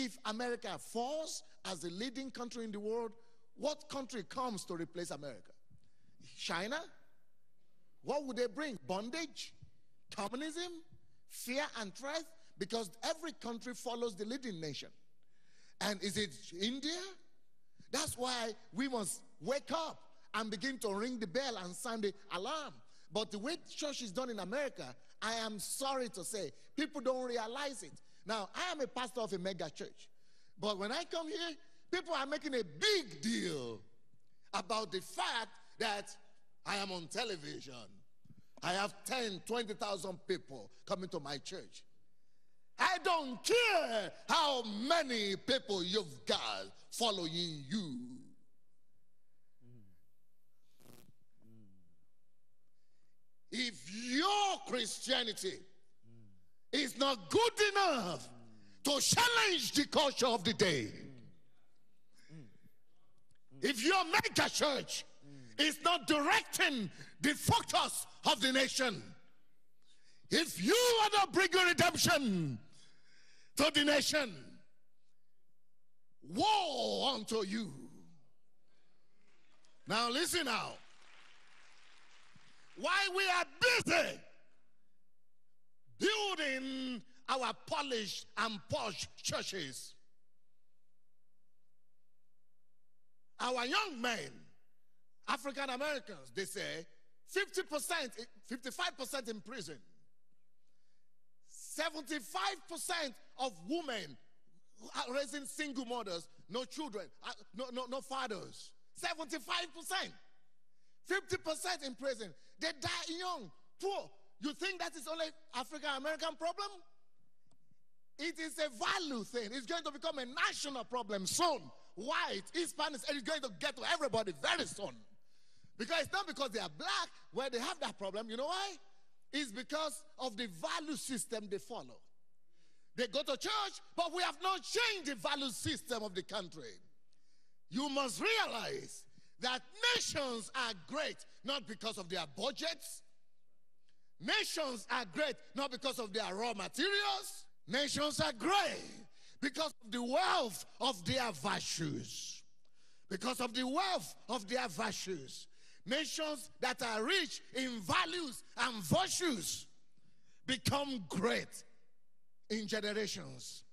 If America falls as the leading country in the world, what country comes to replace America? China? What would they bring? Bondage? Communism? Fear and threat? Because every country follows the leading nation. And is it India? That's why we must wake up and begin to ring the bell and sound the alarm. But the way church is done in America, I am sorry to say, people don't realize it. Now, I am a pastor of a mega church. But when I come here, people are making a big deal about the fact that I am on television. I have 10, 20,000 people coming to my church. I don't care how many people you've got following you. If your Christianity is not good enough to challenge the culture of the day, if your mega church is not directing the focus of the nation, if you are not bringing redemption to the nation, woe unto you. Now listen now. While we are busy building our polished and posh churches, our young men, African Americans, they say 50%, 55% in prison. 75% of women are raising single mothers, no children, no fathers. 75%. 50% in prison. They die young, poor. You think that is only African American problem? It is a value thing. It's going to become a national problem soon. White, Hispanics, and it's going to get to everybody very soon. Because it's not because they are black where they have that problem. You know why? It's because of the value system they follow. They go to church, but we have not changed the value system of the country. You must realize that nations are great not because of their budgets. Nations are great not because of their raw materials. Nations are great because of the wealth of their virtues. Because of the wealth of their virtues. Nations that are rich in values and virtues become great in generations.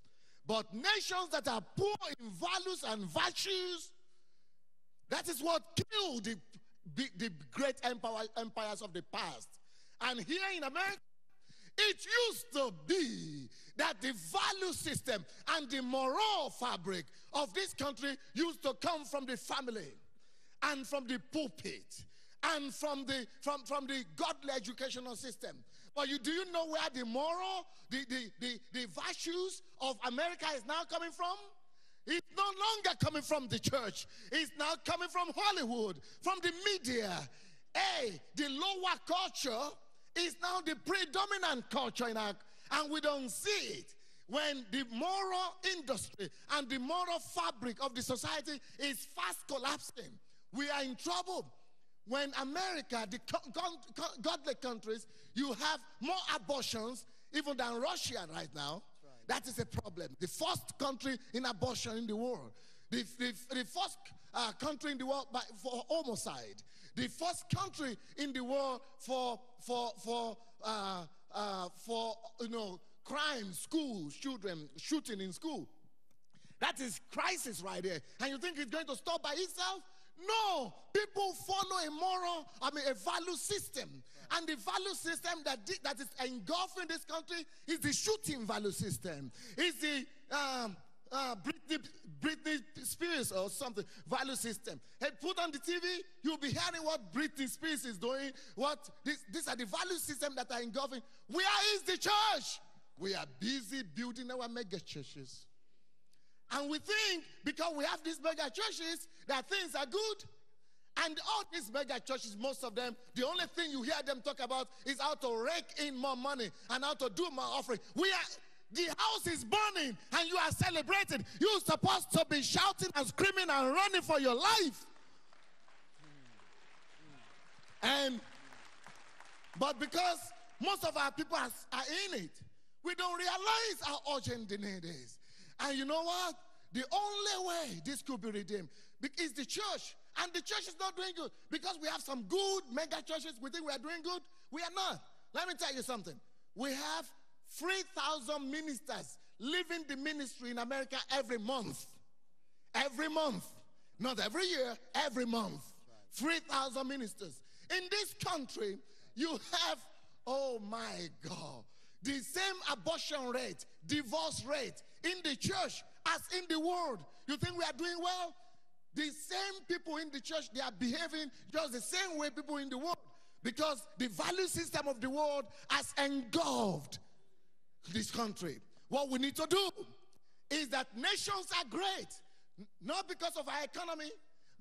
But nations that are poor in values and virtues, that is what killed the great empires of the past. And here in America, it used to be that the value system and the moral fabric of this country used to come from the family and from the pulpit and from the godly educational system. But do you know where the moral, the virtues of America is now coming from? It's no longer coming from the church. It's now coming from Hollywood, from the media. The lower culture is now the predominant culture in our, and we don't see it. When the moral industry and the moral fabric of the society is fast collapsing, we are in trouble. When America, the godly countries, you have more abortions even than Russia right now. Right. That is a problem. The first country in abortion in the world. The first country in the world for homicide. The first country in the world for crime, school, children shooting in school. That is crisis right there. And you think it's going to stop by itself? No, people follow a value system. Right. And the value system that is engulfing this country is the shooting value system. It's the Britney Spears or something value system. Hey, put on the TV, you'll be hearing what Britney Spears is doing. These are the value system that are engulfing. Where is the church? We are busy building our mega churches. And we think because we have these mega churches that things are good. And all these mega churches, most of them, the only thing you hear them talk about is how to rake in more money and how to do more offering. The house is burning and you are celebrating. You're supposed to be shouting and screaming and running for your life. But because most of our people are in it, we don't realize how urgent the need is. And you know what? The only way this could be redeemed is the church. And the church is not doing good. Because we have some good mega churches, we think we are doing good. We are not. Let me tell you something. We have 3,000 ministers leaving the ministry in America every month. Every month. Not every year, every month. 3,000 ministers. In this country, you have, oh my God, the same abortion rate, divorce rate in the church as in the world. You think we are doing well? The same people in the church, they are behaving just the same way people in the world. Because the value system of the world has engulfed this country. What we need to do is that nations are great, not because of our economy,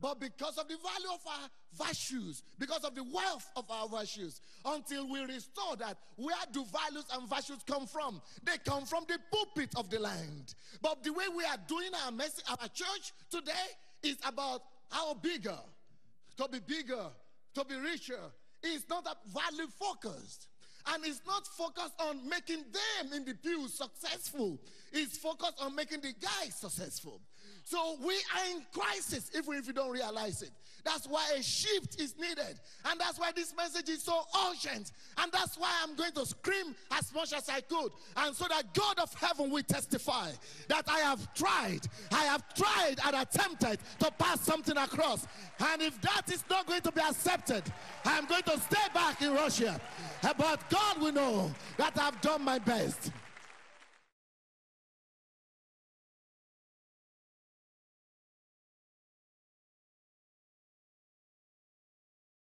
but because of the value of our virtues, because of the wealth of our virtues. Until we restore that, where do values and virtues come from? They come from the pulpit of the land. But the way we are doing our message, our church today is about how bigger, to be richer. It's not value focused. And it's not focused on making them in the pew successful. It's focused on making the guy successful. So we are in crisis even if you don't realize it. That's why a shift is needed. And that's why this message is so urgent. And that's why I'm going to scream as much as I could. And so that God of heaven will testify that I have tried and attempted to pass something across. And if that is not going to be accepted, I'm going to stay back in Russia. But God will know that I've done my best.